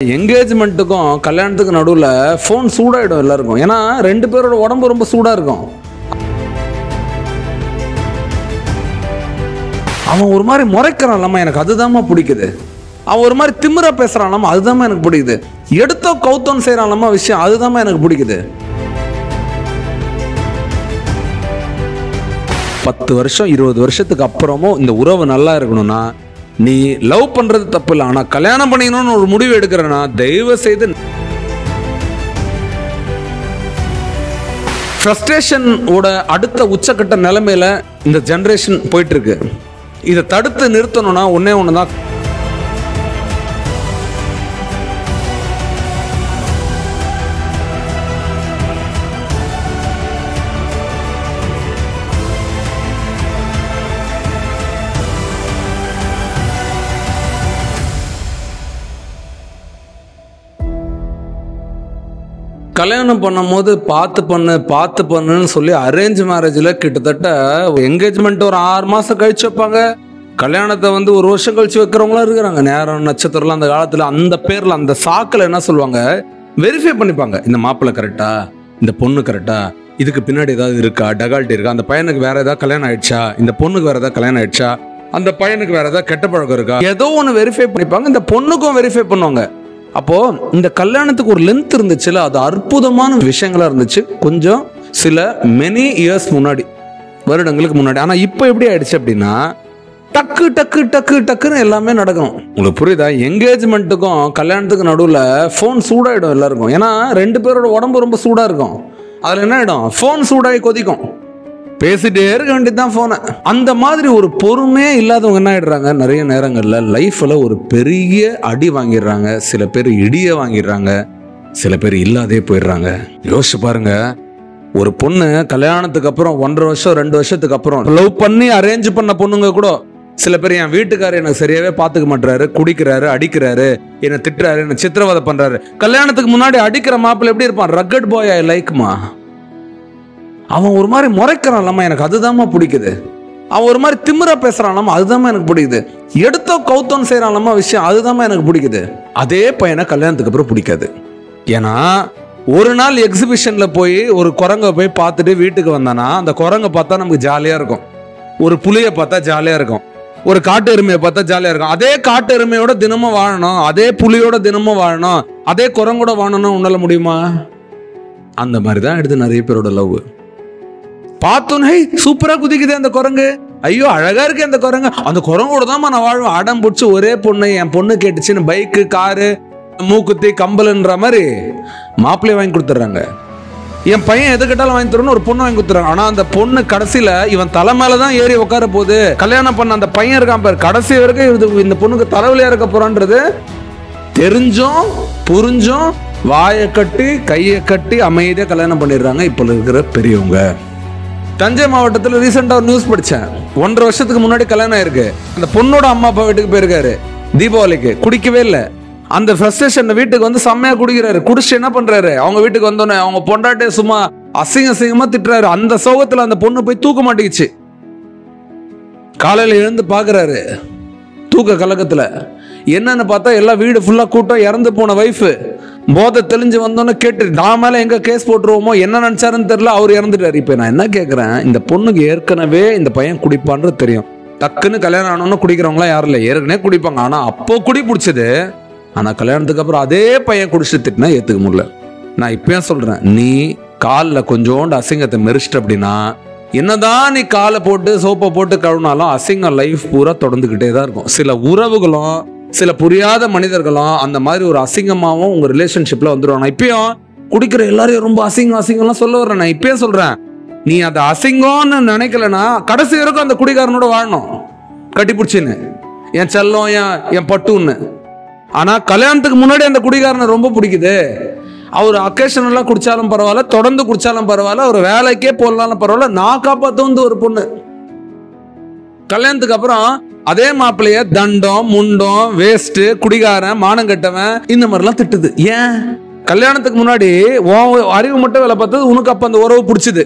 என்கேஜ்மெண்ட்டுக்கும் கல்யாணத்துக்கு நடுவில் ஃபோன் சூடாகிடும் எல்லாருக்கும். ஏன்னா ரெண்டு பேரோட உடம்பு ரொம்ப சூடாக இருக்கும். அவன் ஒரு மாதிரி முறைக்கிறான்லாமா, எனக்கு அதுதாம்மா பிடிக்குது. அவன் ஒரு மாதிரி திமிரா பேசுறான்லாமா, அதுதாம்மா எனக்கு பிடிக்குது. எடுத்தோ கௌத்தோன்னு செய்யறான்லாமா விஷயம், அதுதாம்மா எனக்கு பிடிக்குது. 10 வருஷம் 20 வருஷத்துக்கு அப்புறமும் இந்த உறவு நல்லா இருக்கணும்னா நீ லவ் பண்றது தப்பு இல்லை, ஆனா கல்யாணம் பண்ணிக்கணும்னு ஒரு முடிவு எடுக்கிறனா தயவு செய்து ஃப்ரஸ்ட்ரேஷன் ஓட அடுத்த உச்சக்கட்ட நிலைமையில இந்த ஜெனரேஷன் போயிட்டு இருக்கு. இதை தடுத்து நிறுத்தணும்னா ஒன்னே ஒண்ணுதான். கல்யாணம் பண்ணும் போது பார்த்து பண்ணுன்னு சொல்லி அரேஞ்ச் மேரேஜில் கிட்டத்தட்ட என்கேஜ்மெண்ட் ஒரு 6 மாதம் கழிச்சு வைப்பாங்க. கல்யாணத்தை 1 வருஷம் கழிச்சு வைக்கிறவங்களாம் இருக்கிறாங்க. நேரம் நட்சத்திரம்லாம் அந்த காலத்தில் அந்த பேரில் அந்த சாக்கில் என்ன சொல்லுவாங்க, வெரிஃபை பண்ணிப்பாங்க. இந்த மாப்பிள்ளை கரெக்டா, இந்த பொண்ணு கரெக்டா, இதுக்கு பின்னாடி ஏதாவது இருக்கா, டகால்ட்டி இருக்கா, அந்த பையனுக்கு வேற ஏதாவது கல்யாணம் ஆயிடுச்சா, இந்த பொண்ணுக்கு வேற ஏதாவது கல்யாணம் ஆயிடுச்சா, அந்த பையனுக்கு வேற ஏதாவது கெட்ட பழக்கம் இருக்கா, ஏதோ ஒன்று வெரிஃபை பண்ணிப்பாங்க. இந்த பொண்ணுக்கும் வெரிஃபை பண்ணுவாங்க. அப்போ இந்த கல்யாணத்துக்கு ஒரு லென்த் இருந்துச்சுல, அது அற்புதமான விஷயங்களா இருந்துச்சு கொஞ்சம் சில மெனி இயர்ஸ் முன்னாடி, வருடங்களுக்கு முன்னாடி. ஆனா இப்போ எப்படி ஆயிடுச்சு அப்படின்னா டக்கு டக்கு டக்கு டக்குன்னு எல்லாமே நடக்கணும். உங்களுக்கு புரியுதா? என்கேஜ்மெண்ட்டுக்கும் கல்யாணத்துக்கு நடுவில் ஃபோன் சூடாயிடும் எல்லாருக்கும். ஏன்னா ரெண்டு பேரோட உடம்பு ரொம்ப சூடா இருக்கும். அதுல என்ன ஆயிடும், ஃபோன் சூடாகி கொதிக்கும். பேசிட்டே இருக்க வேண்டியதுதான் போனை. அந்த மாதிரி ஒரு பொறுமையே இல்லாதவங்க என்ன ஆயிடுறாங்க, நிறைய நேரங்கள்ல லைஃப்ல ஒரு பெரிய அடி வாங்கிடுறாங்க. சில பேர் இடிய வாங்கிடுறாங்க, சில பேர் இல்லாதே போயிடுறாங்க. யோசிச்சு பாருங்க, ஒரு பொண்ணு கல்யாணத்துக்கு அப்புறம் 1.5 வருஷம் 2 வருஷத்துக்கு அப்புறம் லவ் பண்ணி அரேஞ்ச் பண்ண பொண்ணுங்க கூட சில பேர், என் வீட்டுக்காரர் எனக்கு சரியாவே பாத்துக்க மாட்டாரு, குடிக்கிறாரு, அடிக்கிறாரு, என்னை திட்டுறாரு, என்னை சித்திரவதை பண்றாரு. கல்யாணத்துக்கு முன்னாடி அடிக்கிற மாப்பிள்ளை எப்படி இருப்பான், ரக்கட் பாய் ஐ லைக்மா. அவன் ஒரு மாதிரி முறைக்கிறான்லாமா, எனக்கு அதுதாம்மா பிடிக்குது. அவன் ஒரு மாதிரி திமிரா பேசுறான்லாமா, அதுதாம்மா எனக்கு பிடிக்குது. எடுத்தோ கௌத்தோன்னு செய்யறான்லாமா விஷயம், அதுதாம்மா எனக்கு பிடிக்குது. அதே பையனை கல்யாணத்துக்கு அப்புறம் பிடிக்காது. ஏன்னா ஒரு நாள் எக்ஸிபிஷன்ல போய் ஒரு குரங்கை போய் பார்த்துட்டு வீட்டுக்கு வந்தானா, அந்த குரங்கை பார்த்தா நமக்கு ஜாலியா இருக்கும். ஒரு புலியை பார்த்தா ஜாலியா இருக்கும். ஒரு காட்டு எருமையை பார்த்தா ஜாலியா இருக்கும். அதே காட்டு எருமையோட தினமும் வாழணும், அதே புலியோட தினமும் வாழணும், அதே குரங்கோட வாழணும், உன்னால முடியுமா? அந்த மாதிரிதான் எடுத்து நிறைய பேரோட லவ். பார்த்தோன்னு சூப்பரா குதிக்குது அந்த குரங்கு, ஐயோ அழகா இருக்கு அந்த குரங்கு, அந்த குரங்கோட தான் நான் வாழ்வேன். அடம் பிடிச்சி ஒரே பொண்ணு, என் பொண்ணு கேட்டுச்சுன்னு பைக்கு, காரு, மூக்குத்தி, கம்பல்ன்ற மாதிரி மாப்பிள்ளைய வாங்கி கொடுத்துட்றாங்க. என் பையன் எது கேட்டாலும் வாங்கி தரணும், ஒரு பொண்ணு வாங்கி கொடுத்துறாங்க. ஆனா அந்த பொண்ணு கடைசியில இவன் தலை மேலதான் ஏறி உட்கார போகுது. கல்யாணம் பண்ண அந்த பையன் இருக்கான் பாரு, கடைசி வரைக்கும் இந்த பொண்ணுக்கு தலைவலியா இருக்க போறான்றது தெரிஞ்சும் புரிஞ்சும் வாயை கட்டி கையை கட்டி அமைதியா கல்யாணம் பண்ணிடுறாங்க இப்ப இருக்கிற பெரியவங்க. தஞ்சை மாவட்டத்தில் ரீசெண்டா ஒரு நியூஸ் படிச்சேன். 1.5 வருஷத்துக்கு முன்னாடி கல்யாணம் ஆயிருக்கு. அந்த பொண்ணோட அம்மா அப்பா வீட்டுக்கு போயிருக்காரு தீபாவளிக்கு, குடிக்கவே இல்லை. அந்த ஃப்ரஸ்ட்ரேஷன் வீட்டுக்கு செம்மையா குடிக்கிறாரு. குடிச்சு என்ன பண்றாரு, அவங்க வீட்டுக்கு வந்தோடனே அவங்க பொண்டாட்டே சும்மா அசிங்கமா திட்டுறாரு. அந்த சோகத்துல அந்த பொண்ணு போய் தூக்க மாட்டேங்குச்சு. காலையில எழுந்து பாக்குறாரு, தூக்க கலக்கத்துல என்னன்னு பார்த்தா எல்லா வீடு ஃபுல்லா கூட்டம், இறந்து போன வைஃப். போதை தெளிஞ்சு வந்தோன்னு கேட்டு நான் மேல எங்க கேஸ் போட்டுருவோமோ, என்ன நினைச்சாருன்னு தெரியல, அவர் இறந்துட்டாரு. இப்ப நான் என்ன கேட்கிறேன், இந்த பொண்ணுக்கு ஏற்கனவே இந்த பையன் குடிப்பான்றது தெரியும். டக்குன்னு கல்யாணம் ஆனோன்னு குடிக்கிறவங்களாம் யாரும் இல்லை, ஏற்கனவே குடிப்பாங்க. ஆனா அப்போ குடி பிடிச்சது. ஆனா கல்யாணத்துக்கு அப்புறம் அதே பையன் குடிச்சு திட்டினா ஏத்துக்க முடியல. நான் இப்பயும் சொல்றேன், நீ காலில் கொஞ்சோண்டு அசிங்கத்தை மெரிச்சிட்ட அப்படின்னா, என்னதான் நீ காலை போட்டு சோப்பை போட்டு கழுவினாலும் அசிங்கம் லைஃப் பூரா தொடர்ந்துகிட்டே தான் இருக்கும். சில உறவுகளும் சில புரியாத மனிதர்களும் அந்த மாதிரி ஒரு அசிங்கமாவும் உங்க ரிலேஷன்ஷிப்ல வந்துடுவாங்க. நான் இப்பயும் குடிக்கிற எல்லாரையும் ரொம்ப அசிங்கம்லாம் சொல்ல வர்றேன். நான் இப்பயும் சொல்றேன், நீ அதை அசிங்கம்னு நினைக்கலன்னா கடைசி வரைக்கும் அந்த குடிகாரனோட வாழணும் கட்டிப்பிடிச்சின்னு, என் செல்லம், என் பட்டுன்னு. ஆனா கல்யாணத்துக்கு முன்னாடி அந்த குடிகாரனை ரொம்ப பிடிக்குது. அவர் அக்கேஷனலா குடிச்சாலும் பரவாயில்ல, தொடர்ந்து குடிச்சாலும் பரவாயில்ல, ஒரு வேலைக்கே போடலாலும் பரவாயில்ல, நான் காப்பாத்த ஒரு பொண்ணு. கல்யாணத்துக்கு அப்புறம் அதே மாப்பிள்ளைய தண்டம், முண்டம், வேஸ்ட், குடிகாரன், மானம் கட்டவன் இந்த மாதிரிலாம் திட்டுது. ஏன்? கல்யாணத்துக்கு முன்னாடி அறிவு மட்டும் வேலை பார்த்தது, உனக்கு அப்ப அந்த உறவு பிடிச்சது.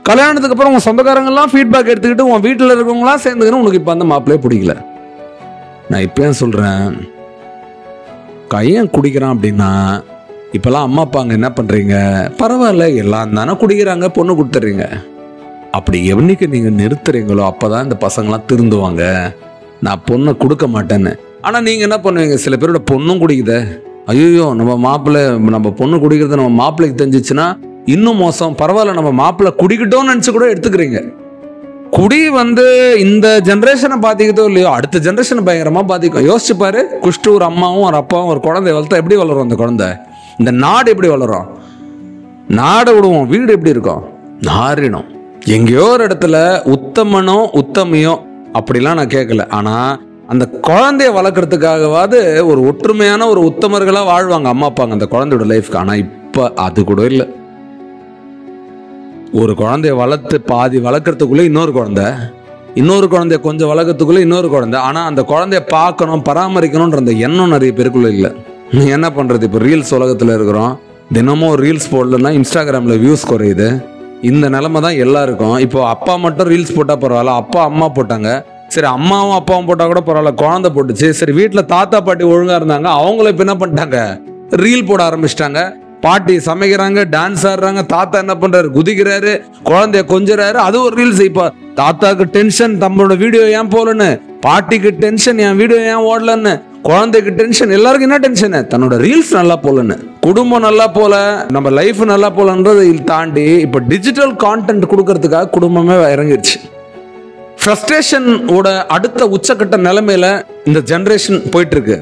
கல்யாணத்துக்கு அப்புறம் உன் சொந்தக்காரங்கெல்லாம் ஃபீட்பேக் எடுத்துக்கிட்டு உன் வீட்டில் இருக்கவங்களாம் சேர்ந்துக்கணும், உனக்கு இப்போ அந்த மாப்பிள்ளையே பிடிக்கல. நான் இப்பயும் சொல்றேன், கையன் குடிக்கிறான் அப்படின்னா இப்போல்லாம் அம்மா அப்பாங்க என்ன பண்ணுறீங்க, பரவாயில்ல எல்லாம் தானே குடிக்கிறாங்க, பொண்ணு கொடுத்துட்றீங்க. அப்படி என்னைக்கு நீங்கள் நிறுத்துறீங்களோ அப்போ தான் இந்த பசங்களாம் திருந்துவாங்க, நான் பொண்ணை கொடுக்க மாட்டேன்னு. ஆனால் நீங்கள் என்ன பண்ணுவீங்க, சில பேரோட பொண்ணும் குடிக்குத, ஐயோ நம்ம மாப்பிள்ளை நம்ம பொண்ணு குடிக்கிறது நம்ம மாப்பிள்ளைக்கு தெரிஞ்சிச்சுன்னா இன்னும் மோசம், பரவாயில்ல நம்ம மாப்பிள்ளை குடிக்கட்டோம்னு நினச்சி கூட எடுத்துக்கிறீங்க. குடி இந்த ஜென்ரேஷனை பாதிக்கதோ இல்லையோ அடுத்த ஜென்ரேஷனை பயங்கரமாக பாதிக்கும். யோசிச்சு பாரு, குஷ்டு ஒரு அம்மாவும் ஒரு அப்பாவும் ஒரு குழந்தை வளர்த்தா எப்படி வளரும் அந்த குழந்தை, இந்த நாடு எப்படி வளரும், நாடை விடுவோம், வீடு எப்படி இருக்கும், நாரிடும். எங்கேயோ ஒரு இடத்துல உத்தமனோ உத்தமையோ அப்படிலாம் நான் கேட்கல, ஆனால் அந்த குழந்தைய வளர்க்குறதுக்காகவாது ஒரு ஒற்றுமையான ஒரு உத்தமர்களாக வாழ்வாங்க அம்மா அப்பாங்க அந்த குழந்தையோட லைஃப்க்கு. ஆனால் இப்போ அது கூட இல்லை. ஒரு குழந்தைய வளர்த்து பாதி வளர்க்குறதுக்குள்ளே இன்னொரு குழந்தைய கொஞ்சம் வளர்க்கறதுக்குள்ளே இன்னொரு குழந்தை. ஆனால் அந்த குழந்தைய பார்க்கணும் பராமரிக்கணுன்ற அந்த எண்ணம் நிறைய பேருக்குள்ளே இல்லை. என்ன பண்ணுறது, இப்போ ரீல்ஸ் உலகத்தில் இருக்கிறோம், தினமும் ரீல்ஸ் போடலன்னா இன்ஸ்டாகிராமில் வியூஸ் குறையுது. இந்த நிலைமை தான் எல்லாருக்கும். இப்போ அப்பா மட்டும் ரீல்ஸ் போட்டால் பரவாயில்ல, அப்பா அம்மா போட்டாங்க, சரி அம்மாவும் அப்பாவும் போட்டால் கூட பரவாயில்ல, குழந்தை போட்டுச்சு, சரி வீட்டில் தாத்தா பாட்டி ஒழுங்காக இருந்தாங்க, அவங்கள இப்போ என்ன பண்ணிட்டாங்க, ரீல் போட ஆரம்பிச்சிட்டாங்க. பாட்டி சமைக்கிறாங்க, டான்ஸ் ஆடுறாங்க, தாத்தா என்ன பண்ணுறாரு, குதிக்கிறாரு, குழந்தைய கொஞ்சறாரு, அது ஒரு ரீல்ஸ். இப்போ தாத்தாக்கு டென்ஷன் தம்மளோட வீடியோ ஏன் போகலன்னு, பாட்டிக்கு டென்ஷன் என் வீடியோ ஏன் ஓடலன்னு, குழந்தைக்கு டென்ஷன், எல்லாருக்கும் என்ன டென்ஷனு, தன்னோட ரீல்ஸ் நல்லா போலன்னு, குடும்பம் நல்லா போல, நம்ம லைஃப் நல்லா போலன்றதை தாண்டி இப்போ டிஜிட்டல் கான்டென்ட் கொடுக்கறதுக்காக குடும்பமே இறங்கிடுச்சு. ஃப்ரஸ்ட்ரேஷனோட அடுத்த உச்சக்கட்ட நிலைமையில இந்த ஜென்ரேஷன் போயிட்டு இருக்கு.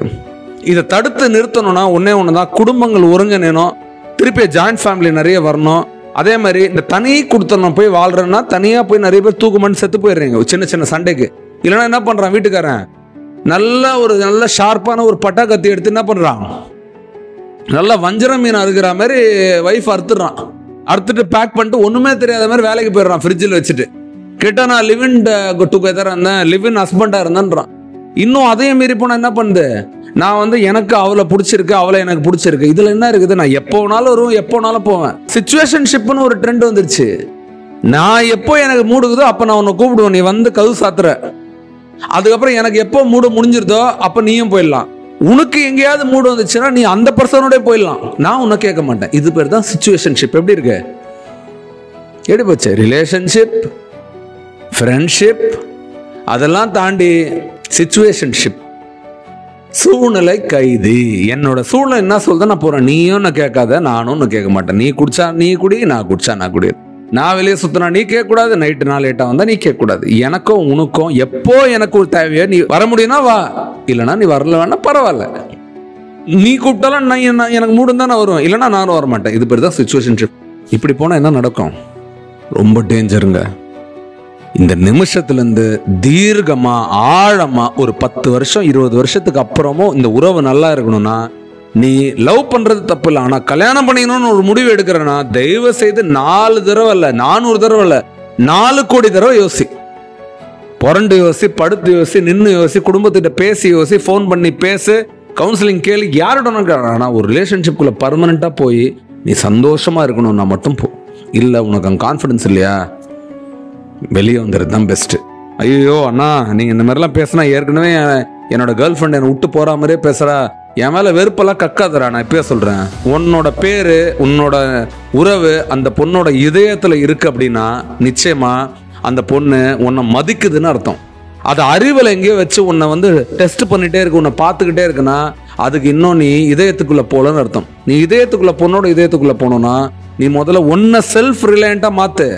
இதை தடுத்து நிறுத்தணும்னா ஒன்னே ஒன்று தான், குடும்பங்கள் ஒருங்கிணைணும், திருப்பி ஜாயிண்ட் ஃபேமிலி நிறைய வரணும். அதே மாதிரி இந்த தனி கொடுத்தணும் போய் வாழ்றேன்னா தனியாக போய் நிறைய பேர் தூக்குமன்னு செத்து போயிடுறீங்க சின்ன சின்ன சண்டைக்கு. இல்லைன்னா என்ன பண்ணுறான் வீட்டுக்காரன், நல்ல ஷார்ப்பான ஒரு பட்டா கத்தி எடுத்து என்ன பண்ணுறான், நல்லா வஞ்சர மீன் அறுக்கிற மாதிரி வைஃப் அறுத்துடுறான். அறுத்துட்டு பேக் பண்ணிட்டு ஒன்றுமே தெரியாத மாதிரி வேலைக்கு போயிடுறான் ஃப்ரிட்ஜில் வச்சுட்டு. கேட்டால் நான் லிவ் இன் டுகெதராக இருந்தேன், லிவ் இன் ஹஸ்பண்டாக இருந்தேன்றான். இன்னும் அதையும் மீறி போனால் என்ன பண்ணுது, நான் எனக்கு அவளை பிடிச்சிருக்கு, அவளை எனக்கு பிடிச்சிருக்கு, இதில் என்ன இருக்குது, நான் எப்போ வேணாலும் வருவேன், எப்போ வேணாலும் போவேன். சிச்சுவேஷன்ஷிப்னு ஒரு ட்ரெண்ட் வந்துருச்சு. நான் எப்போ எனக்கு மூடுக்குதோ அப்போ நான் உன்னை கூப்பிடுவேன், நீ கதவு சாத்துற. அதுக்கப்புறம் எனக்கு எப்போ மூடு முடிஞ்சிருதோ அப்போ நீயும் போயிடலாம். உனக்கு எங்கேயாவது மூடு வந்துச்சுன்னா நீ அந்த பர்சனோட போயிடலாம், நான் உன்னை கேட்க மாட்டேன். இது பேர் தான் சிச்சுவேஷன்ஷிப். எப்படி இருக்கு, எப்படி போச்சு ரிலேஷன்ஷிப், ஃப்ரெண்ட்ஷிப், அதெல்லாம் தாண்டி சிச்சுவேஷன்ஷிப், சூழ்நிலை கைதி. என்னோட சூழ்நிலை என்ன சொல்லுது நான் போறேன், நீயும் நான் கேட்காத, நானும் ஒன்று கேட்க மாட்டேன். நீ குடிச்சா நீ குடி, நான் குடிச்சா நான் குடி, நான் வெளியே சுத்தினா நீ கேட்கக்கூடாது, நைட்டு நான் லேட்டாக வந்தா நீ கேட்கக்கூடாது. எனக்கும் உனக்கும் எப்போ எனக்கு ஒரு தேவையோ நீ வர முடியும்னா வா, இல்லைனா நீ வரல வேணா பரவாயில்ல, நீ கூப்பிட்டாலும் நான் எனக்கு மூடு தான் நான் வருவேன், இல்லைனா நானும் வர மாட்டேன். இது பேர் தான் சிச்சுவேஷன்ஷிப். இப்படி போனால் என்ன நடக்கும், ரொம்ப டேஞ்சருங்க. இந்த நிமிஷத்துலேருந்து தீர்க்கமா ஆழமா ஒரு 10 வருஷம் 20 வருஷத்துக்கு அப்புறமும் இந்த உறவு நல்லா இருக்கணும்னா, நீ லவ் பண்றது தப்பு இல்லை, ஆனால் கல்யாணம் பண்ணிக்கணும்னு ஒரு முடிவு எடுக்கிறேன்னா தயவு செய்து 4 தடவை இல்லை, 400 தடவை இல்லை, 4 கோடி தடவை யோசி. புரண்டு யோசி, படுத்து யோசி, நின்று யோசி, குடும்பத்திட்ட பேசி யோசி, ஃபோன் பண்ணி பேசு, கவுன்சிலிங் கேளு, யாரோட. ஆனால் ஒரு ரிலேஷன்ஷிப்குள்ள பர்மனெண்ட்டாக போய் நீ சந்தோஷமா இருக்கணும்னா மட்டும் போ. இல்லை உனக்கு அங்கே கான்ஃபிடன்ஸ் இல்லையா, வெளியே வந்துடுறது தான் பெஸ்ட்டு. ஐயோ அண்ணா நீங்கள் இந்த மாதிரிலாம் பேசினா, ஏற்கனவே என்னோட கேர்ள் ஃப்ரெண்ட் என்னை விட்டு போகிற மாதிரியே பேசுகிறா, என் மேலே வெறுப்பெல்லாம் கக்காதரா. நான் இப்பயே சொல்கிறேன், உன்னோட பேர் உன்னோட உறவு அந்த பொண்ணோட இதயத்தில் இருக்கு அப்படின்னா நிச்சயமாக அந்த பொண்ணு உன்னை மதிக்குதுன்னு அர்த்தம். அது அறிவில் எங்கேயோ வச்சு உன்னை டெஸ்ட் பண்ணிகிட்டே இருக்கு, உன்னை பார்த்துக்கிட்டே இருக்குன்னா அதுக்கு இன்னும் நீ இதயத்துக்குள்ளே போகலன்னு அர்த்தம். நீ இதயத்துக்குள்ளே பொண்ணோட இதயத்துக்குள்ளே போகணுன்னா நீ முதல்ல உன்னை செல்ஃப் ரிலையண்ட்டாக மாற்று.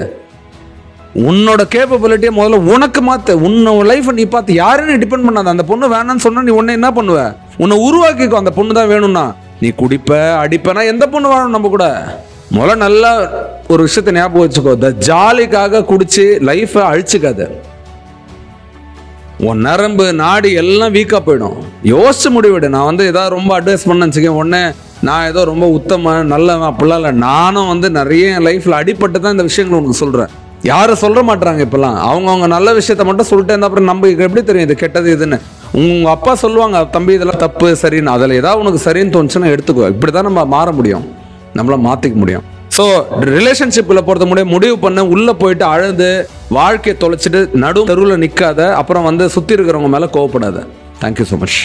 உன்னோட கேப்பபிலிட்டியை முதல்ல உனக்கு மாற்று. உன்னோட லைஃப்பை நீ பார்த்து யாரையும் டிபெண்ட் பண்ணாத. அந்த பொண்ணு வேணான்னு சொன்னால் நீ உன்னை என்ன பண்ணுவ, உன்னை உருவாக்கிக்கோ. அந்த பொண்ணு தான் வேணும்னா நீ குடிப்ப அடிப்பனா எந்த பொண்ணு வாழணும் நம்ம கூட. முதல்ல நல்லா ஒரு விஷயத்தை ஞாபகம் வச்சுக்கோ, இந்த ஜாலிக்காக குடிச்சு லைஃப்பை அழிச்சுக்காத. உன் நரம்பு நாடி எல்லாம் வீக்காக போயிடும். யோசிச்சு முடிவிடு. நான் ஏதாவது ரொம்ப அட்வைஸ் பண்ண வச்சுக்கேன், உடனே நான் ஏதோ ரொம்ப உத்தம நல்லவன் அப்படிலாம் இல்லை. நானும் நிறைய என் லைஃப்பில் அடிப்பட்டு தான் இந்த விஷயங்களை உனக்கு சொல்கிறேன். யாரும் சொல்ல மாட்டாங்க இப்பெல்லாம். அவங்க நல்ல விஷயத்த மட்டும் சொல்லிட்டு இருந்தா அப்புறம் நம்ம எப்படி தெரியும் இது கெட்டது இதுன்னு. உங்க அப்பா சொல்லுவாங்க, தம்பி இதெல்லாம் தப்பு சரின்னு. அதில் ஏதாவது உனக்கு சரின்னு தோணுச்சுன்னா எடுத்துக்கோ. இப்படி தான் நம்ம மாற முடியும், நம்மள மாற்றிக்க முடியும். ஸோ ரிலேஷன்ஷிப்பில் பொறுத்த முடிவு பண்ண, உள்ளே போயிட்டு அழுது வாழ்க்கையை தொலைச்சிட்டு நடு தெருவில் நிற்காத. அப்புறம் சுற்றி இருக்கிறவங்க மேலே கோவப்படாத. Thank you so much.